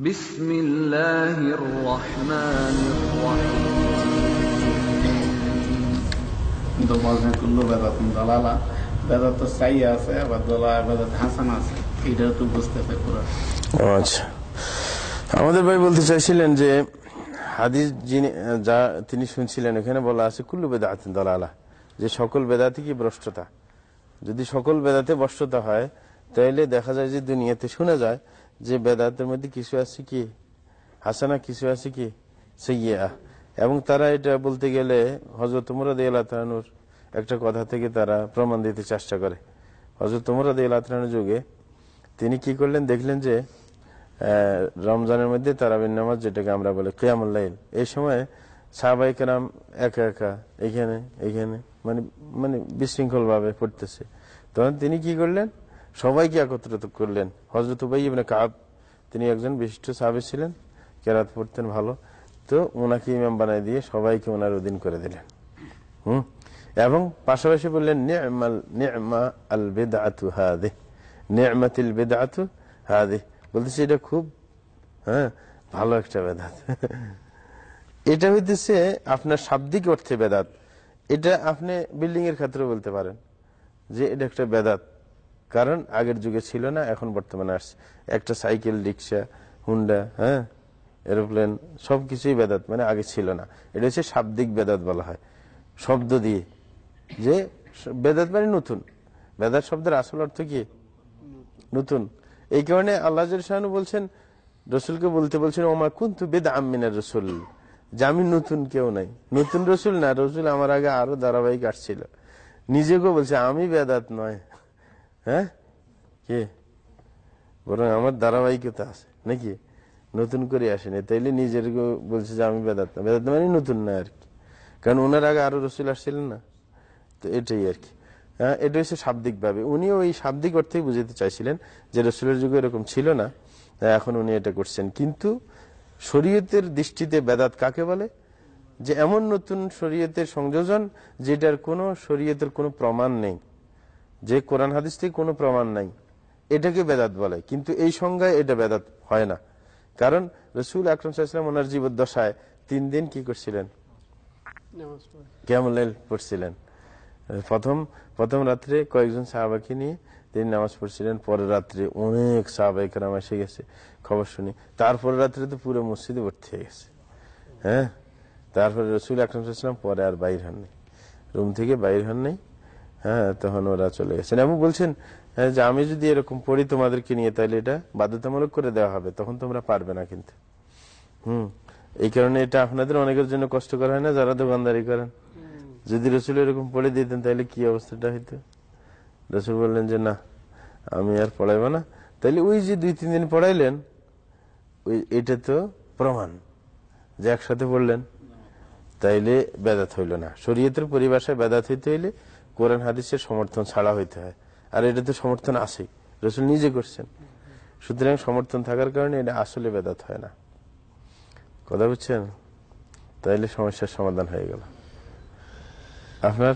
বিসমিল্লাহির রহমানির রহিম। তো বলছেন কুল্লু বেদাতুন দালালা, বেদাত তো সাইয়া আছে, আবার দলালা বেদাত হাসান আছে, এটা তো বুঝতে পারে পুরো। আচ্ছা, আমাদের ভাই বলতে চাইছিলেন যে হাদিস যা তিনি শুনছিলেন এখানে বলা আছে কুল্লু বেদাতুন দালালা, যে সকল বেদাতই কি ভ্রষ্টতা। যদি সকল বেদাতে ভ্রষ্টতা হয় তাহলে দেখা যায় যে দুনিয়াতে শোনা যায় যে বেদাতের মধ্যে কিছু আছে কি হাসানা, কিছু আছে কি সাইয়্যা। এবং তারা এটা বলতে গেলে হযরত ওমর রাদিয়াল্লাহু তাআলা আনহুর একটা কথা থেকে তারা প্রমাণ দিতে চেষ্টা করে। হযরত ওমর রাদিয়াল্লাহু তাআলা আনহুর যুগে তিনি কি করলেন, দেখলেন যে রমজানের মধ্যে তারাবির নামাজ, যেটাকে আমরা বলি কিয়ামুল লাইল, এই সময় সাহাবায়ে কেরাম একা একা এখানে এখানে মানে মানে বিশৃঙ্খল ভাবে পড়তেছে। তখন তিনি কি করলেন, সবাইকে একত্রিত করলেন। হযরত উবাই ইবনে কাব, তিনি একজন বিশিষ্ট সাহাবী ছিলেন, কেরাত পড়তেন ভালো, তো ওনাকে ইমাম বানাই দিয়ে সবাইকে ওনার অধীন করে দিলেন। এবং পাশাপাশি বললেন নি'মা আল বিদআতু হাযিহি, নি'মাতিল বিদআতু হাযিহি, বলতেছে এটা খুব ভালো একটা বেদাত। এটা হইতেছে আপনার শাব্দিক অর্থে বেদাত। এটা আপনি বিল্ডিং এর ক্ষেত্রে বলতে পারেন যে এটা একটা বেদাত, কারণ আগের যুগে ছিল না, এখন বর্তমানে আসছে। একটা সাইকেল, রিক্সা, হুন্ডা, এরোপ্লেন, সবকিছুই বেদাত, মানে আগে ছিল না। এটা হচ্ছে শাব্দিক বেদাত বলা হয়, শব্দ দিয়ে, যে বেদাত মানে নতুন। বেদাত শব্দের আসল অর্থ কি? নতুন। এই কারণে আল্লাহ জাল্লাহু শাআনহু বলছেন, রসুলকে বলতে বলছেন ওমা কুনতু বিদআম মিনার রাসূল, যে আমি নতুন কেউ নাই। নতুন রসুল না, রসুল আমার আগে আরো ধারাবাহিক আসছিল। নিজেকেও বলছে আমি বেদাত নয়, কি বরং আমার ধারাবাহিকতা আছে নাকি, নতুন করে আসেনি। তাইলে নিজের বলছে যে আমি বেদাত না, বেদাত মানে নতুন না আর কি, কারণ ওনার আগে আরো রসুল আসছিলেন না। তো এটাই আর কি। এটা হচ্ছে শাব্দিক ভাবে, উনিও ওই শাব্দিক অর্থেই বুঝাতে চাইছিলেন যে রসুলের যুগে এরকম ছিল না, এখন উনি এটা করছেন। কিন্তু শরীয়তের দৃষ্টিতে বেদাত কাকে বলে? যে এমন নতুন শরীয়তের সংযোজন যেটার কোনো শরীয়তের কোনো প্রমাণ নেই, যে কোরআন হাদিস থেকে কোনো প্রমাণ নাই, এটাকে বেদাত বলে। কিন্তু এই সংজ্ঞায় এটা বেদাত হয় না, কারণ রাসূল আকরাম সাল্লাল্লাহু আলাইহি ওয়াসাল্লাম ওনার জীবদ্দশায় 3 দিন কি করছিলেন? কিয়ামুল লাইল পড়ছিলেন। প্রথম রাত্রে কয়েকজন সাহাবাকে নিয়ে তিনি নামাজ পড়ছিলেন, পরের রাত্রে অনেক সাহাবায়ে কেরাম এসে গেছে খবর শুনি, তারপরে রাত্রে তো পুরো মসজিদে ভর্তি হয়ে গেছে। তারপরে রাসূল আকরাম সাল্লাল্লাহু আলাইহি ওয়াসাল্লাম পরে আর বাইর হন নাই, রুম থেকে বাইর হন নাই। তখন ওরা চলে গেছেন এবং বলছেন যে আমি যদি এরকম পড়ি তোমাদেরকে নিয়ে, তাহলে এটা বাধ্যতামূলক করে দেওয়া হবে, তখন তোমরা পারবে না। কিন্তু এই কারণে এটা আপনাদের অনেকের জন্য কষ্টকর হয় না, যারা দোকানদারি করেন। যদি রসুল এরকম পড়ে দিতেন তাহলে কি অবস্থাটা হইতো? রসুল বললেন যে না, আমি আর পড়াইব না। তাইলে ওই যে 2-3 দিন পড়াইলেন, এটা তো প্রমাণ যে একসাথে পড়লেন, তাইলে বেদাত হইল না। শরীয়তের পরিভাষায় বেদাত হইতে হইলে কোরআন হাদিসের সমর্থন ছাড়া হইতে হয়, আর এটা তো সমর্থন আছে, রসুল নিজে করছেন। সুতরাং সমর্থন থাকার কারণে এটা আসলে বেদাত হয় না। কথা বুঝছেন? তাইলে সমস্যার সমাধান হয়ে গেল আপনার।